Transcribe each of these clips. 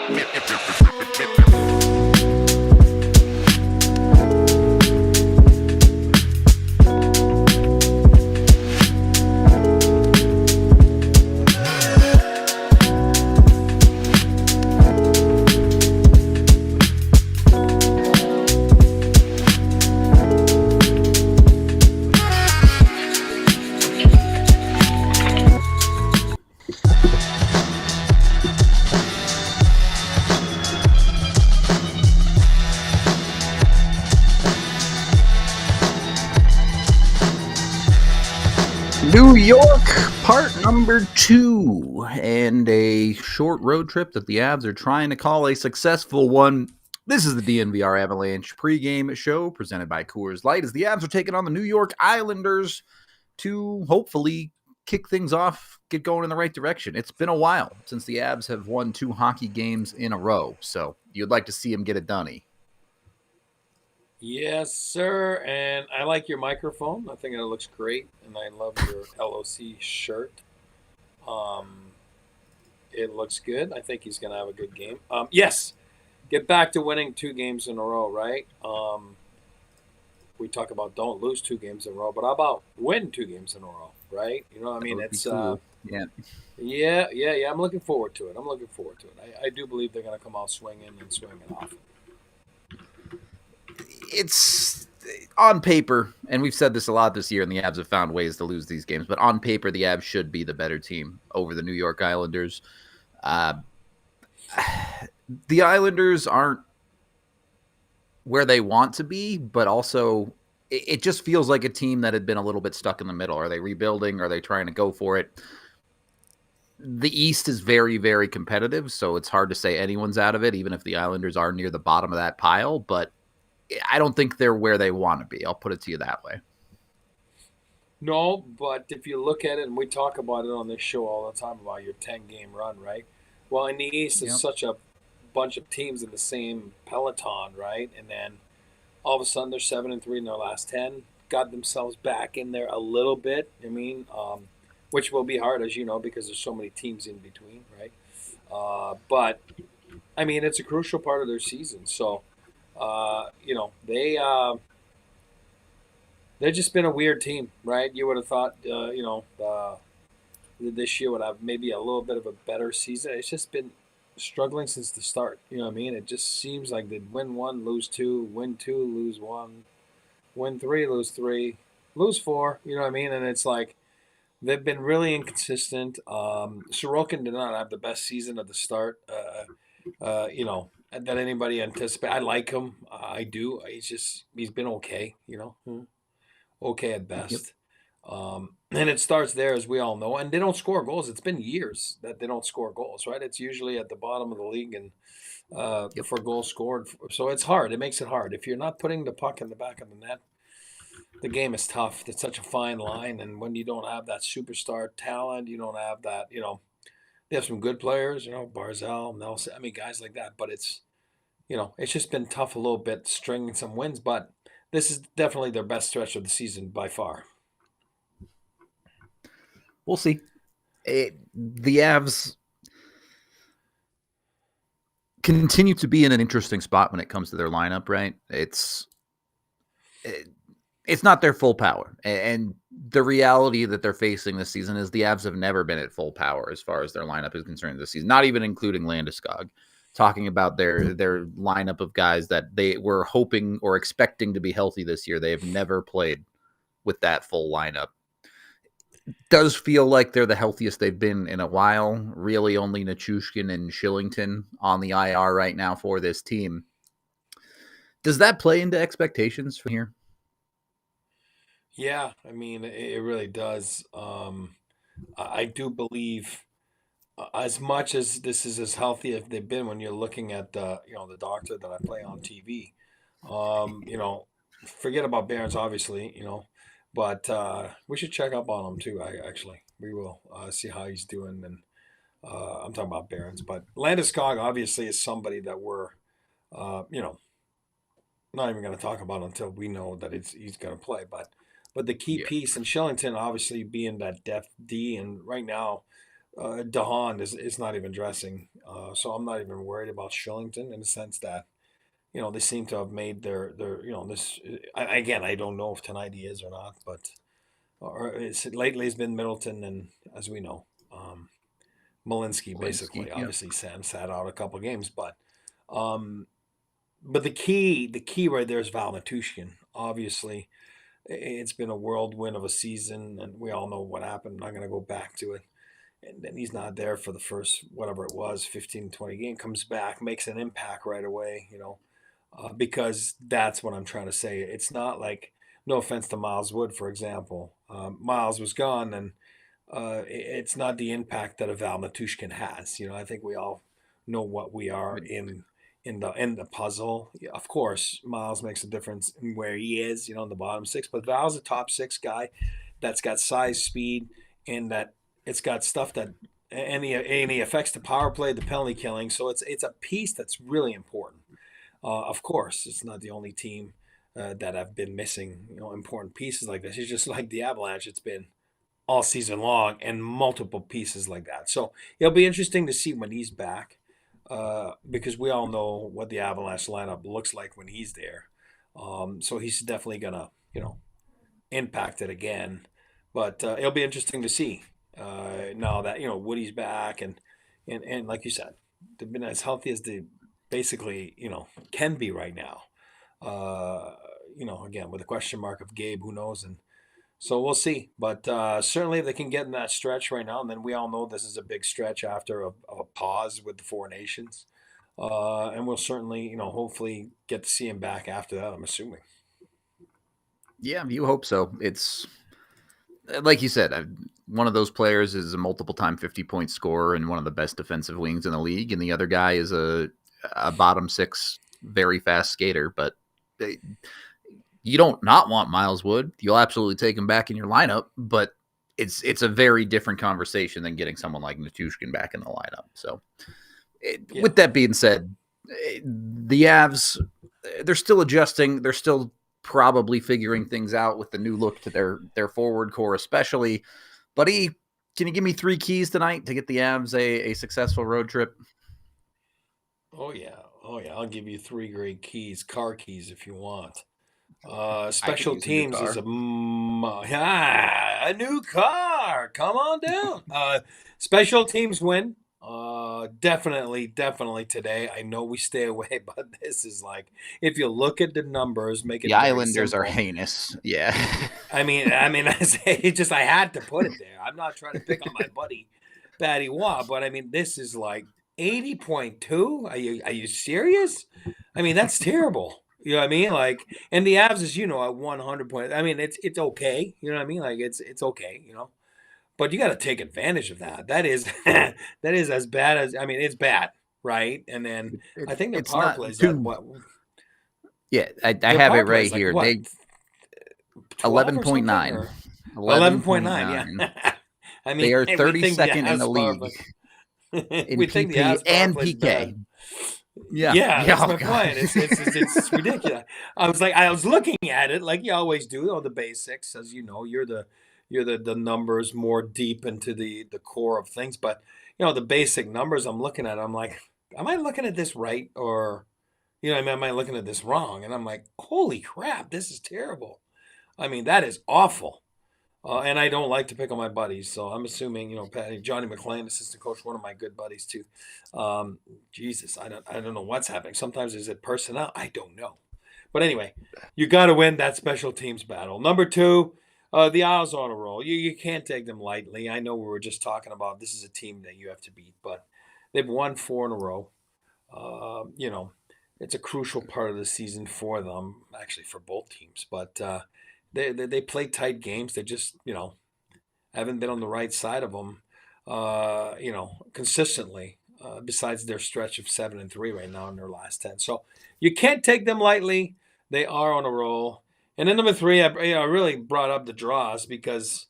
New York, part number 2, and a short road trip that the Avs are trying to call a successful one. This is the DNVR Avalanche pregame show presented by Coors Light as the Avs are taking on the New York Islanders to hopefully kick things off, get going in the right direction. It's been a while since the Avs have won 2 hockey games in a row, so you'd like to see them get it done. Yes, sir. And I like your microphone. I think it looks great. And I love your LOC shirt. It looks good. I think he's going to have a good game. Yes, get back to winning 2 games in a row, right? We talk about don't lose 2 games in a row, but how about win 2 games in a row, right? You know what I mean? It's cool. Yeah. I'm looking forward to it. I do believe they're going to come out swinging and swinging off. It's on paper, and we've said this a lot this year, and the Avs have found ways to lose these games, but on paper, the Avs should be the better team over the New York Islanders. The Islanders aren't where they want to be, but also it just feels like a team that had been a little bit stuck in the middle. Are they rebuilding? Are they trying to go for it? The East is very, very competitive, so it's hard to say anyone's out of it, even if the Islanders are near the bottom of that pile, but I don't think they're where they want to be. I'll put it to you that way. No, but if you look at it, and we talk about it on this show all the time about your 10-game run, right? Well, in the East, it's such a bunch of teams in the same peloton, right? And then all of a sudden they're 7-3 in their last 10, got themselves back in there a little bit. I mean, which will be hard, as you know, because there's so many teams in between, right? But I mean, it's a crucial part of their season, so. They've just been a weird team, right? You would have thought, this year would have maybe a little bit of a better season. It's just been struggling since the start. You know what I mean? It just seems like they'd win 1, lose 2, win 2, lose 1, win 3, lose 3, lose 4. You know what I mean? And it's like they've been really inconsistent. Sorokin did not have the best season at the start. That anybody anticipate. I like him. I do. He's been okay, okay at best. Yep. And it starts there, as we all know. And they don't score goals. It's been years that they don't score goals, right? It's usually at the bottom of the league and for goals scored. So it's hard. It makes it hard. If you're not putting the puck in the back of the net, the game is tough. It's such a fine line. And when you don't have that superstar talent, you don't have that, they have some good players, Barzal, Nelson, guys like that. But it's just been tough a little bit, stringing some wins. But this is definitely their best stretch of the season by far. We'll see. The Avs continue to be in an interesting spot when it comes to their lineup, right? It's not their full power. And the reality that they're facing this season is the Avs have never been at full power as far as their lineup is concerned this season, not even including Landeskog. Talking about their lineup of guys that they were hoping or expecting to be healthy this year. They have never played with that full lineup. Does feel like they're the healthiest they've been in a while. Really only Nichushkin and Shillington on the IR right now for this team. Does that play into expectations from here? Yeah, it really does. I do believe as much as this is as healthy as they've been when you're looking at the doctor that I play on TV, forget about Barons, obviously, but we should check up on him too. We will see how he's doing. And I'm talking about Barons, but Landeskog obviously is somebody that we're, not even going to talk about until we know that he's going to play. But the key piece, and Shillington obviously being that depth D, and right now DeHaan is not even dressing. So I'm not even worried about Shillington in the sense that, they seem to have made their this. Again, I don't know if tonight he is or not, but lately it's been Middleton and, as we know, Malinsky Linsky, basically. yeah. Obviously, Sam sat out a couple games, um, but the key right there is Val Matushkin. Obviously, it's been a whirlwind of a season, and we all know what happened. I'm not going to go back to it. And then he's not there for the first, whatever it was, 15, 20 game, comes back, makes an impact right away, because that's what I'm trying to say. It's not like, no offense to Miles Wood, for example. Miles was gone, and it's not the impact that a Val Matushkin has. I think we all know what we are in the puzzle. Yeah, of course, Miles makes a difference in where he is, in the bottom six. But Val's a top six guy that's got size, speed, and that it's got stuff that and he affects the power play, the penalty killing. So it's a piece that's really important. Of course, it's not the only team that have been missing important pieces like this. It's just like the Avalanche. It's been all season long and multiple pieces like that. So it'll be interesting to see when he's back, because we all know what the Avalanche lineup looks like when he's there. So he's definitely gonna, impact it again. But it'll be interesting to see now that Woody's back and like you said, they've been as healthy as they basically can be right now. Again with the question mark of Gabe, who knows, and so we'll see. But certainly, if they can get in that stretch right now, and then we all know this is a big stretch after a pause with the Four Nations. And we'll certainly, hopefully get to see him back after that, I'm assuming. Yeah, you hope so. It's like you said, one of those players is a multiple-time 50-point scorer and one of the best defensive wings in the league, and the other guy is a bottom six, very fast skater. But you don't not want Miles Wood. You'll absolutely take him back in your lineup, but it's a very different conversation than getting someone like Natushkin back in the lineup. So, with that being said, the Avs, they're still adjusting. They're still probably figuring things out with the new look to their forward core, especially. Buddy, can you give me 3 keys tonight to get the Avs a successful road trip? Oh yeah, I'll give you 3 great keys, car keys if you want. I could Special use a new teams is car. a new car. Come on down. Special teams win. Definitely today. I know we stay away, but this is like, if you look at the numbers, make The it very Islanders are simple. heinous. Yeah. I had to put it there. I'm not trying to pick on my buddy Batty Wah, but I mean, this is like 80.2. Are you serious? I mean, that's terrible. You know what I mean? Like, and the Avs is, at 100 points. I mean, it's okay. You know what I mean? Like, it's okay. But you got to take advantage of that. That is that is as bad as, I mean, it's bad, right? And then I think their It's power not plays at too. what? Yeah, I Their have it power right plays like here. what? They 12 or something, 11.9. or 11.9? Yeah. 11.9. I They mean, are we think the 32nd in the Avs power league play. in We think the PP Avs power and play is bad. PK. Yeah. Yeah, Yeah. that's Oh my god. point. It's ridiculous. I was looking at it like you always do, the basics, as you know, you're the numbers more deep into the core of things. But the basic numbers I'm looking at, I'm like, am I looking at this right, or I mean, am I looking at this wrong? And I'm like, holy crap, this is terrible. I mean, that is awful. And I don't like to pick on my buddies, so I'm assuming Patty, Johnny McLean, assistant coach, one of my good buddies too. Jesus, I don't know what's happening. Sometimes is it personnel? I don't know. But anyway, you got to win that special teams battle. Number 2, the Isles on a roll. You can't take them lightly. I know we were just talking about this is a team that you have to beat, but they've won 4 in a row. It's a crucial part of the season for them, actually for both teams, but. They play tight games. They just, haven't been on the right side of them, consistently, besides their stretch of 7-3 right now in their last 10. So you can't take them lightly. They are on a roll. And then number 3, I really brought up the draws because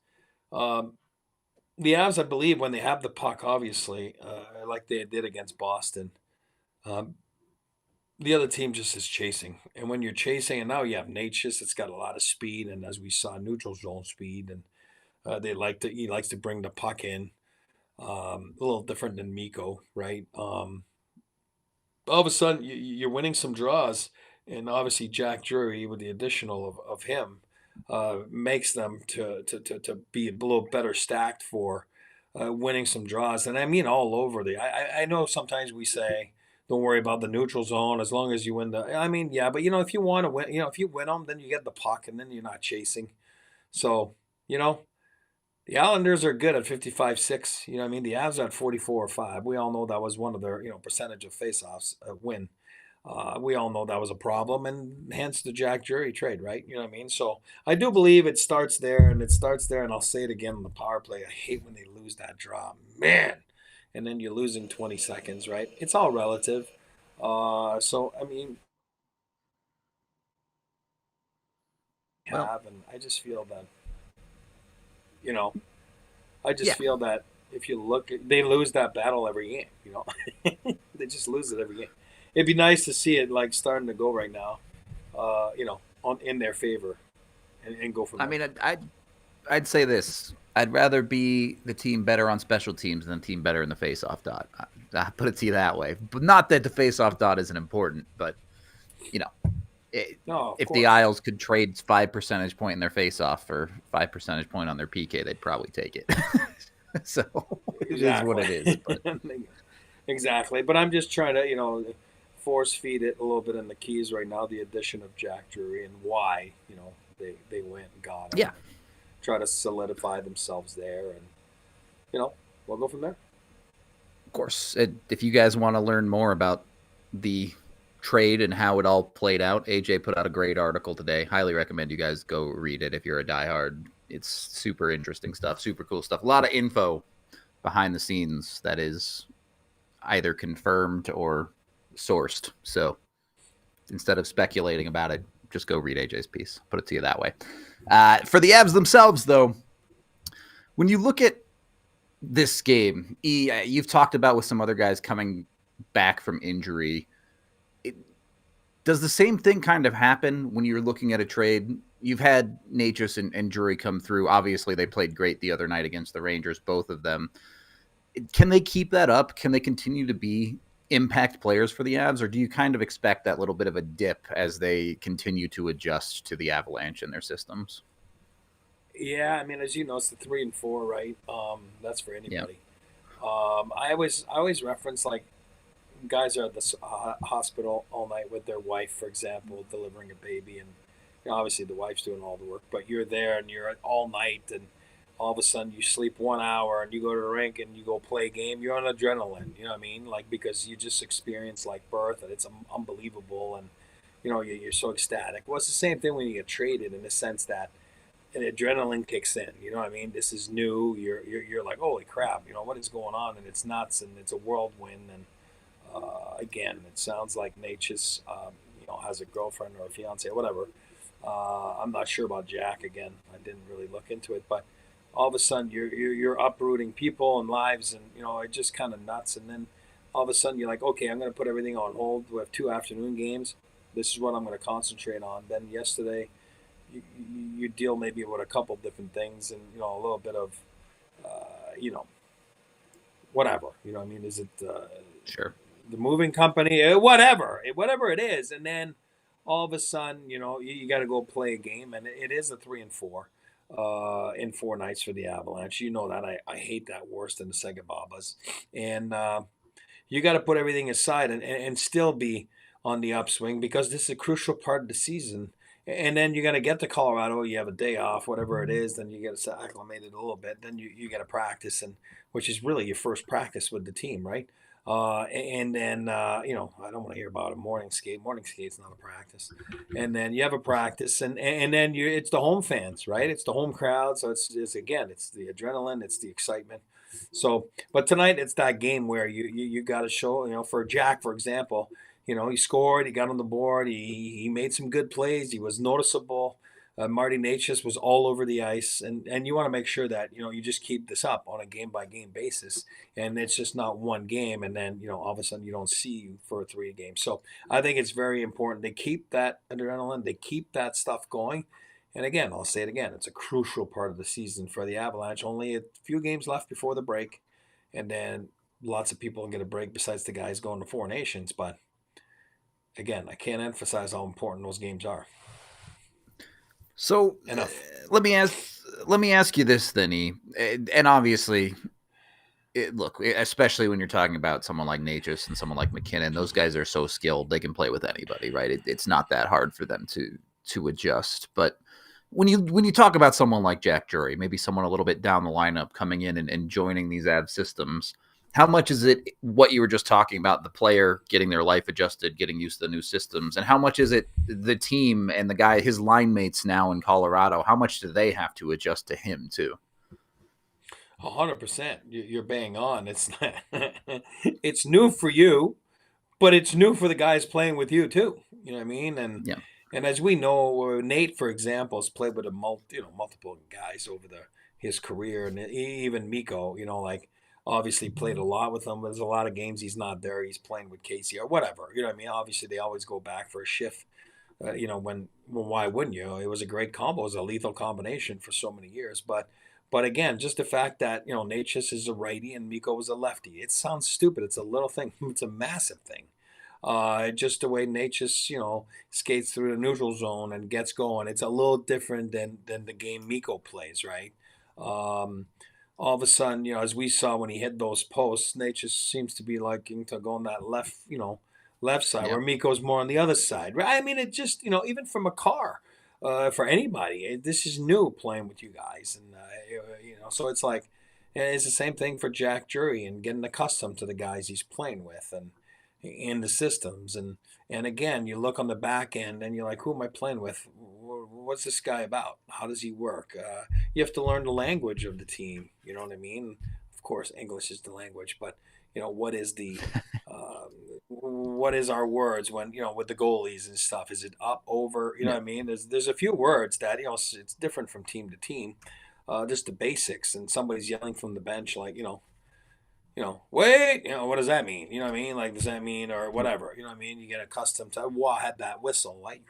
the Avs, I believe, when they have the puck, obviously, like they did against Boston, um, the other team just is chasing. And when you're chasing, and now you have Natchez that's got a lot of speed, and as we saw, neutral zone speed, and he likes to bring the puck in. A little different than Miko, right? All of a sudden you're winning some draws, and obviously Jack Drury with the additional of him makes them to be a little better stacked for winning some draws. And I mean all over the. I know sometimes we say don't worry about the neutral zone as long as you win the. I mean yeah, but if you want to win, if you win them, then you get the puck, and then you're not chasing. So you know the Islanders are good at 55-6. You know what I mean? The Avs are at 44-5. We all know that was one of their, percentage of faceoffs win. We all know that was a problem, and hence the Jack Jury trade, right? You know what I mean? So I do believe it starts there, and I'll say it again on the power play. I hate when they lose that draw, man. And then you're losing 20 seconds, right? It's all relative. So I mean, Well, and I just feel that, you know, I just yeah. feel that if you look, they lose that battle every game. They just lose it every game. It'd be nice to see it like starting to go right now. On in their favor, and go from I there. mean, I'd say this. I'd rather be the team better on special teams than the team better in the face-off dot. I put it to you that way. But not that the face-off dot isn't important, but you know, No, of if the course. Isles could trade 5 percentage point in their face-off for 5 percentage point on their PK, they'd probably take it. So it is what Exactly. it is. But Exactly. But I'm just trying to, force feed it a little bit in the keys right now. The addition of Jack Drury and why, they went and got him, yeah, and try to solidify themselves there, and we'll go from there. of course. If you guys want to learn more about the trade and how it all played out, AJ put out a great article today. Highly recommend you guys go read it if you're a diehard. It's super interesting stuff, super cool stuff. A lot of info behind the scenes that is either confirmed or sourced. So instead of speculating about it, just go read AJ's piece. Put it to you that way. For the Avs themselves, though, when you look at this game, you've talked about with some other guys coming back from injury. Does the same thing kind of happen when you're looking at a trade? You've had Necas and Drury come through. Obviously, they played great the other night against the Rangers, both of them. Can they keep that up? Can they continue to be impact players for the Avs, or do you kind of expect that little bit of a dip as they continue to adjust to the Avalanche and their systems? Yeah, I mean, as you know, it's the 3 and 4, right? That's for Yeah. anybody. I always reference like guys are at the hospital all night with their wife, for example, delivering a baby, and obviously the wife's doing all the work, but you're there and you're all night, and all of a sudden you sleep 1 hour and you go to the rink and you go play a game. You're on adrenaline, you know what I mean? Like because you just experience like birth, and it's unbelievable, and you're so ecstatic. Well, it's the same thing when you get traded in the sense that an adrenaline kicks in. You know what I mean? This is new. You're like, holy crap! What is going on? And it's nuts, and it's a whirlwind. And again, it sounds like Nature's, has a girlfriend or a fiance or whatever. I'm not sure about Jack. Again, I didn't really look into it, but all of a sudden you're uprooting people and lives, and it just kind of nuts. And then all of a sudden you're like, okay, I'm going to put everything on hold. We have 2 afternoon games. This is what I'm going to concentrate on. Then yesterday, you deal maybe with a couple different things, and a little bit of, you know, whatever. I mean, is it Sure. the moving company, whatever it is, and then all of a sudden, you got to go play a game, and it is a 3 and 4 in 4 nights for the Avalanche. You know that I hate that worse than the Sega Babas, and you got to put everything aside and still be on the upswing because this is a crucial part of the season. And then you're going to get to Colorado. You have a day off, whatever it is. Then you get to acclimated a little bit. Then you get to practice, and which is really your first practice with the team, right? And then I don't want to hear about a morning skate. Morning skate's not a practice. And then you have a practice, and then it's the home fans, right? It's the home crowd. So it's again, it's the adrenaline, it's the excitement. So, but tonight it's that game where you got to show, for Jack, for example, he scored, he got on the board, he made some good plays, he was noticeable. Marty Natchez was all over the ice, and you want to make sure that you just keep this up on a game by game basis, and it's just not one game, and then all of a sudden you don't see you for 3 games. So I think it's very important they keep that adrenaline, they keep that stuff going. And again, I'll say it again, it's a crucial part of the season for the Avalanche. Only a few games left before the break. and then lots of people get a break besides the guys going to Four Nations. But again, I can't emphasize how important those games are. So Enough. Let me ask you this, then, E. And obviously, look, especially when you're talking about someone like Necas and someone like McKinnon, those guys are so skilled they can play with anybody, right? It's not that hard for them to adjust. But when you talk about someone like Jack Drury, maybe someone a little bit down the lineup coming in and joining these ad systems, how much is it what you were just talking about, the player getting their life adjusted, getting used to the new systems, and how much is it the team and the guy, his line mates now in Colorado, how much do they have to adjust to him too? 100%. You're bang on. It's not, it's new for you, but it's new for the guys playing with you too. You know what I mean? Yeah. And as we know, Nate, for example, has played with multiple guys over his career, and even Mikko. Like obviously played a lot with him. There's a lot of games he's not there. He's playing with Casey or whatever. You know what I mean? Obviously, they always go back for a shift. When why wouldn't you? It was a great combo. It was a lethal combination for so many years. But again, just the fact that Natchez is a righty and Mikko was a lefty. It sounds stupid. It's a little thing. It's a massive thing. Just the way Natchez, skates through the neutral zone and gets going. It's a little different than the game Mikko plays, right? Um, all of a sudden, as we saw when he hit those posts, Natchez seems to be liking to go on that left side, Yeah. where Miko's more on the other side, right? I mean, it just, even from a car, for anybody, this is new playing with you guys, and so it's like, it's the same thing for Jack Drury and getting accustomed to the guys he's playing with and in the systems, and again, you look on the back end and you're like, who am I playing with? What's this guy about? How does he work? You have to learn the language of the team. You know what I mean? Of course, English is the language, but what is the um, what is our words when with the goalies and stuff? Is it up, over? You know Yeah. what I mean? There's a few words that it's different from team to team, just the basics. And somebody's yelling from the bench like wait, what does that mean? You know what I mean? Like, does that mean or whatever? You know what I mean? You get accustomed to. Well, I had that whistle, like,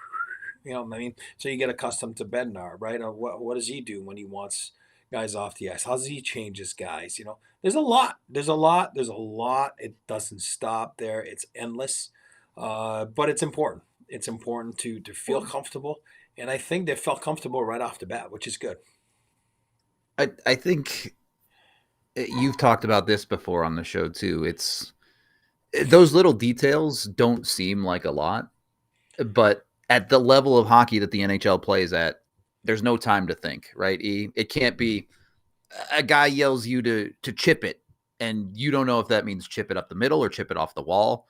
you know what I mean? So you get accustomed to Bednar, right? Or what does he do when he wants guys off the ice? How does he change his guys? There's a lot. There's a lot. There's a lot. It doesn't stop there. It's endless, but it's important. It's important to feel Well, comfortable, and I think they felt comfortable right off the bat, which is good. I think you've talked about this before on the show too. It's those little details don't seem like a lot, but at the level of hockey that the NHL plays at, there's no time to think, right? It can't be a guy yells you to chip it, and you don't know if that means chip it up the middle or chip it off the wall.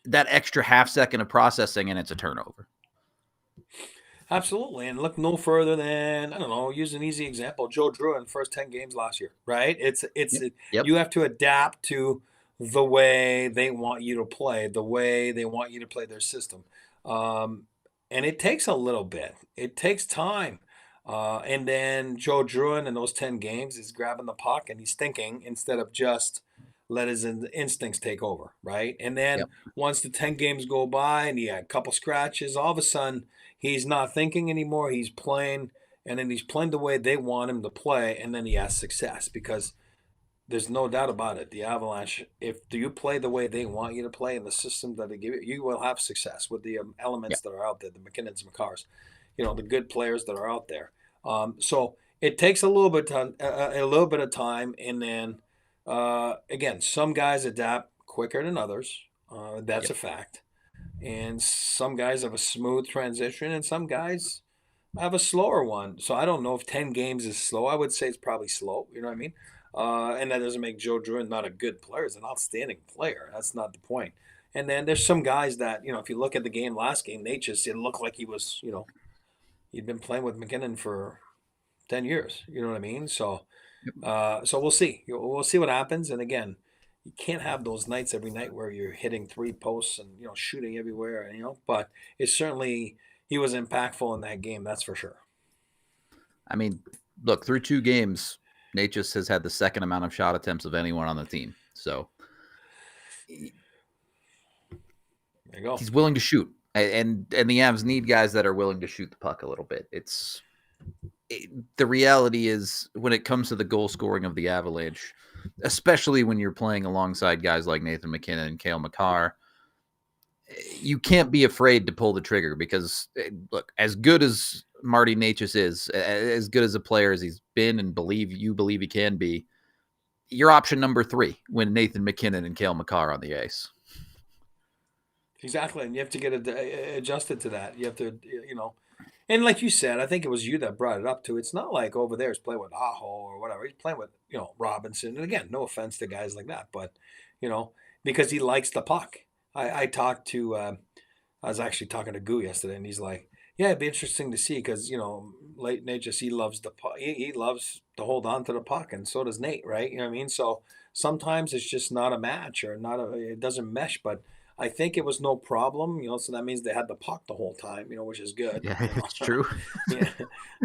That extra half second of processing and it's a turnover. Absolutely, and look no further than I don't know. Use an easy example: Joe Drew in the first 10 games last year. Right? Yep. Yep. You have to adapt to the way they want you to play, the way they want you to play their system, um, and it takes a little bit. It takes time, and then Joe Druin in those 10 games is grabbing the puck and he's thinking instead of just let his instincts take over. Right? And then Yep. once the 10 games go by and he had a couple scratches, all of a sudden he's not thinking anymore. He's playing, and then he's playing the way they want him to play, and then he has success because there's no doubt about it. The Avalanche, if you play the way they want you to play in the system that they give you, you will have success with the elements Yep. that are out there, the McKinnons, Makars, the good players that are out there. So it takes a little bit of time, and then again, some guys adapt quicker than others. That's Yep. a fact. And some guys have a smooth transition, and some guys have a slower one. So I don't know if 10 games is slow. I would say it's probably slow. You know what I mean? And that doesn't make Joe Druin not a good player. He's an outstanding player. That's not the point. And then there's some guys that if you look at the game last game, it looked like he was he'd been playing with McKinnon for 10 years. You know what I mean? So we'll see. We'll see what happens. And again, you can't have those nights every night where you're hitting three posts and shooting everywhere. But it's certainly he was impactful in that game. That's for sure. I mean, look, through 2 games, Nate just has had the second amount of shot attempts of anyone on the team. So There you go. he's willing to shoot. And the Avs need guys that are willing to shoot the puck a little bit. The reality is when it comes to the goal scoring of the Avalanche, especially when you're playing alongside guys like Nathan MacKinnon and Cale Makar. You can't be afraid to pull the trigger because, look, as good as Marty Necas is, as good as a player as he's been and believe he can be, you're option number 3 when Nathan MacKinnon and Cale Makar on the ice. Exactly, and you have to get adjusted to that. You have to, and like you said, I think it was you that brought it up too. It's not like over there he's playing with Aho or whatever. He's playing with Robinson, and again, no offense to guys like that, but because he likes the puck. I talked to I was actually talking to Goo yesterday, and he's like, "Yeah, it'd be interesting to see because late Nate just he loves the puck. He loves to hold on to the puck, and so does Nate, right? You know what I mean? So sometimes it's just not a match or it doesn't mesh, but." I think it was no problem, so that means they had the puck the whole time, which is good, Yeah, it's true. Yeah.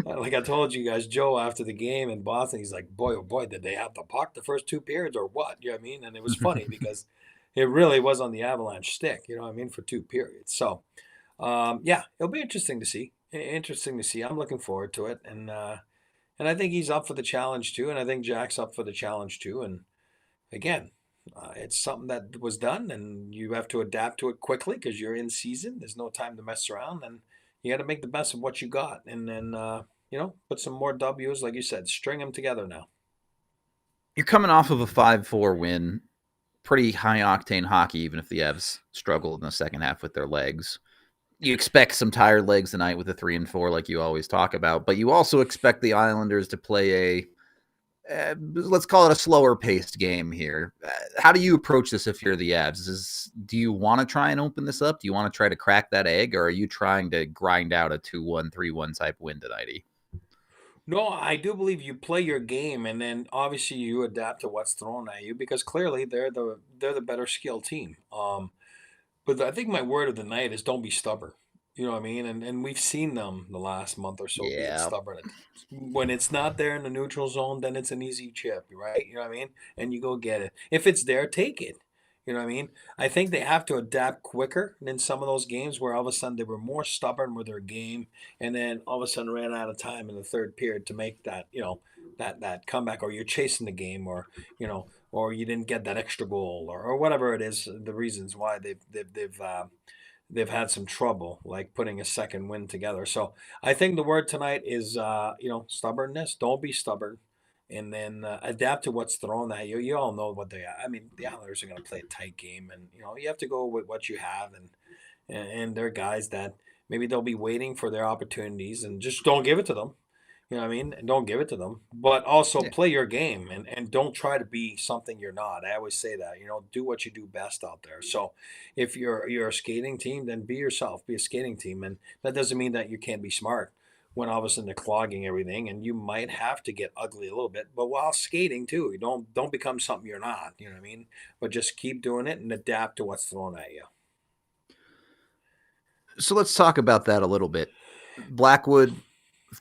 Like I told you guys, Joe, after the game in Boston, he's like, boy, oh boy, did they have the puck the first 2 periods or what? You know what I mean? And it was funny because it really was on the Avalanche stick, you know what I mean, for 2 periods. So, yeah, it'll be interesting to see. Interesting to see. I'm looking forward to it. And I think he's up for the challenge too. And I think Jack's up for the challenge too. And again, it's something that was done, and you have to adapt to it quickly because you're in season. There's no time to mess around, and you got to make the best of what you got, and then put some more W's, like you said, string them together now. You're coming off of a 5-4 win, pretty high octane hockey, even if the Avs struggle in the second half with their legs. You expect some tired legs tonight with a 3-4, like you always talk about, but you also expect the Islanders to play let's call it a slower paced game here. How do you approach this if you're the Avs? Do you want to try and open this up? Do you want to try to crack that egg, or are you trying to grind out a 2-1, 3-1 type win tonight? No, I do believe you play your game, and then obviously you adapt to what's thrown at you because clearly they're the better skill team. But I think my word of the night is don't be stubborn. You know what I mean? And we've seen them the last month or so being Yeah. stubborn at times. When it's not there in the neutral zone, then it's an easy chip, right? You know what I mean? And you go get it. If it's there, take it. You know what I mean? I think they have to adapt quicker than some of those games where all of a sudden they were more stubborn with their game and then all of a sudden ran out of time in the third period to make that, that comeback, or you're chasing the game, or you didn't get that extra goal, or whatever it is, the reasons why they've had some trouble, like putting a second win together. So I think the word tonight is, stubbornness. Don't be stubborn, and then adapt to what's thrown at you. You all know what they are. I mean, the Islanders are going to play a tight game, and you have to go with what you have, and they're guys that maybe they'll be waiting for their opportunities, and just don't give it to them. You know what I mean? And don't give it to them, but also Yeah. play your game and don't try to be something you're not. I always say that, do what you do best out there. So if you're a skating team, then be yourself, be a skating team. And that doesn't mean that you can't be smart when all of a sudden they're clogging everything and you might have to get ugly a little bit, but while skating too, you don't become something you're not, you know what I mean? But just keep doing it and adapt to what's thrown at you. So let's talk about that a little bit. Blackwood,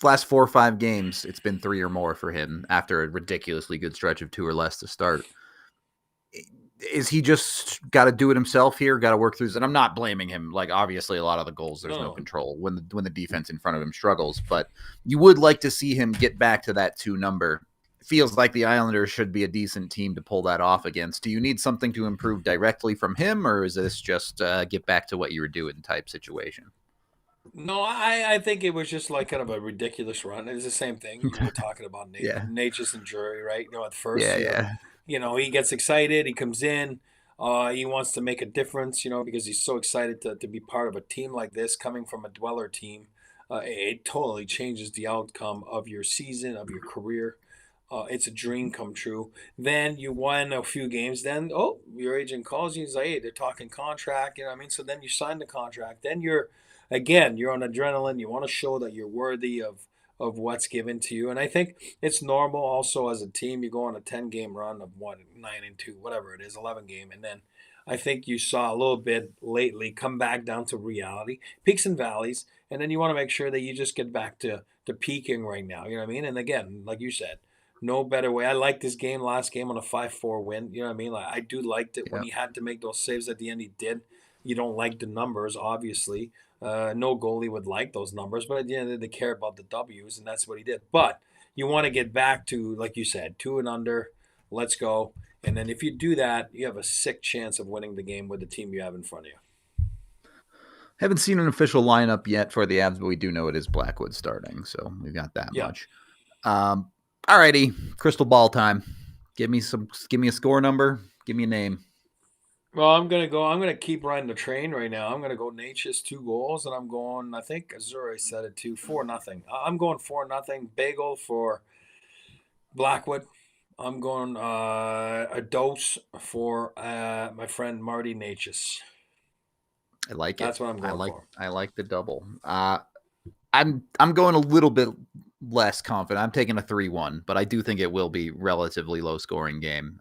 last 4 or 5 games, it's been 3 or more for him after a ridiculously good stretch of 2 or less to start. Is he just got to do it himself here? Got to work through this? And I'm not blaming him. Like, obviously, a lot of the goals, there's no control when the defense in front of him struggles. But you would like to see him get back to that 2 number. It feels like the Islanders should be a decent team to pull that off against. Do you need something to improve directly from him, or is this just get back to what you were doing type situation? No, I think it was just like kind of a ridiculous run. It was the same thing you were talking about, Yeah. Necas and Drury, right? At first Yeah, yeah. he gets excited, he comes in, he wants to make a difference, because he's so excited to be part of a team like this, coming from a dweller team. It totally changes the outcome of your season, of your career. It's a dream come true. Then you won a few games. Then, your agent calls you. He's like, hey, they're talking contract. You know what I mean? So then you sign the contract. Then you're on adrenaline. You want to show that you're worthy of what's given to you. And I think it's normal also as a team. You go on a 10-game run of 9-2, whatever it is, 11-game. And then I think you saw a little bit lately come back down to reality, peaks and valleys. And then you want to make sure that you just get back to peaking right now. You know what I mean? And again, like you said, no better way. I like this game, last game on a 5-4 win. You know what I mean? Like I do liked it when he had to make those saves at the end. He did. You don't like the numbers, obviously. No goalie would like those numbers, but at the end of the day, they care about the W's, and that's what he did. But you want to get back to, like you said, 2 and under. Let's go. And then if you do that, you have a sick chance of winning the game with the team you have in front of you. Haven't seen an official lineup yet for the Avs, but we do know it is Blackwood starting, so we've got that much. Alrighty, crystal ball time. Give me a score number. Give me a name. Well, I'm gonna keep riding the train right now. I'm gonna go Necas 2 goals, and I'm going. I think Azuri said it too. 4-0. I'm going 4-0. Bagel for Blackwood. I'm going a dose for my friend Marty Necas. I like it. That's what I'm going for. I like the double. I'm going a little bit less confident. I'm taking a 3-1, but I do think it will be relatively low scoring game.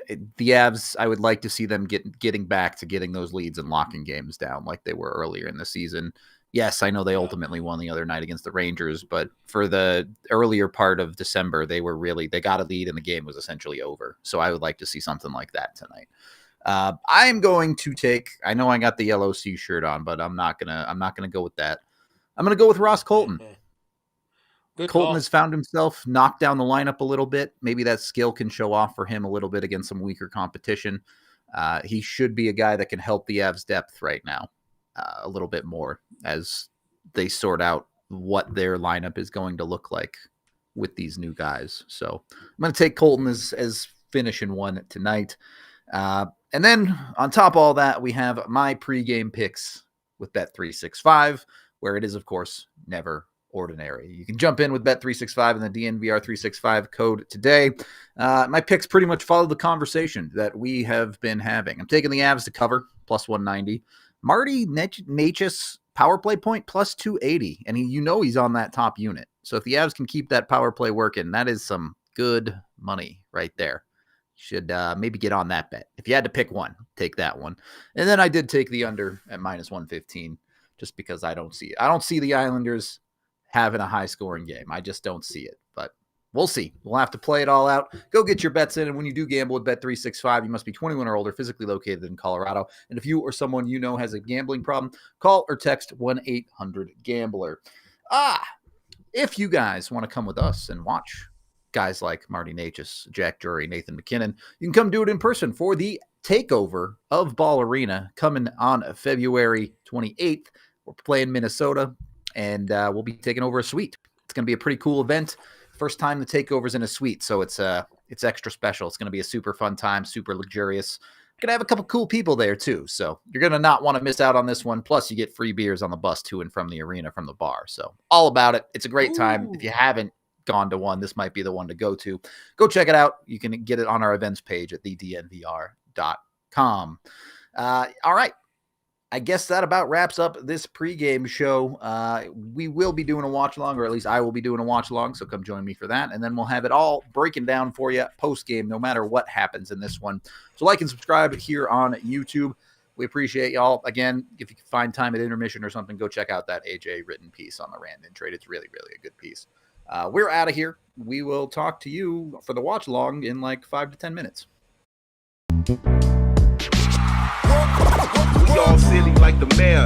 The Avs, I would like to see them getting back to getting those leads and locking games down like they were earlier in the season. Yes, I know they ultimately won the other night against the Rangers, but for the earlier part of December, they got a lead and the game was essentially over. So I would like to see something like that tonight. I'm going to take, I know I got the yellow C shirt on, but I'm not gonna go with that. I'm gonna go with Ross Colton. Good Colton call. has found himself knocked down the lineup a little bit. Maybe that skill can show off for him a little bit against some weaker competition. He should be a guy that can help the Avs depth right now a little bit more as they sort out what their lineup is going to look like with these new guys. So I'm going to take Colton as finishing one tonight. And then on top of all that, we have my pregame picks with Bet365, where it is, of course, never ordinary. You can jump in with Bet365 and the DNVR 365 code today. My picks pretty much follow the conversation that we have been having. I'm taking the Avs to cover, plus 190. Marty Necas power play point, plus 280. And he's on that top unit. So if the Avs can keep that power play working, that is some good money right there. Should maybe get on that bet. If you had to pick one, take that one. And then I did take the under at minus 115 just because I don't see the Islanders having a high-scoring game. I just don't see it. But we'll see. We'll have to play it all out. Go get your bets in. And when you do gamble with Bet365, you must be 21 or older, physically located in Colorado. And if you or someone you know has a gambling problem, call or text 1-800-GAMBLER. If you guys want to come with us and watch guys like Marty Necas, Jack Drury, Nathan McKinnon, you can come do it in person for the takeover of Ball Arena coming on February 28th. We're playing Minnesota, and we'll be taking over a suite. It's going to be a pretty cool event. First time the takeover's in a suite, so it's extra special. It's going to be a super fun time, super luxurious. Going to have a couple cool people there, too, so you're going to not want to miss out on this one. Plus, you get free beers on the bus to and from the arena from the bar. So all about it. It's a great time. If you haven't gone to one, this might be the one to go to. Go check it out. You can get it on our events page at thednvr.com. All right. I guess that about wraps up this pregame show. We will be doing a watch along, or at least I will be doing a watch along, so come join me for that. And then we'll have it all breaking down for you post-game, no matter what happens in this one. So like and subscribe here on YouTube. We appreciate y'all. Again, if you can find time at intermission or something, go check out that AJ written piece on the Randon trade. It's really, really a good piece. We're out of here. We will talk to you for the watch along in like 5 to 10 minutes. We all silly like the mayor.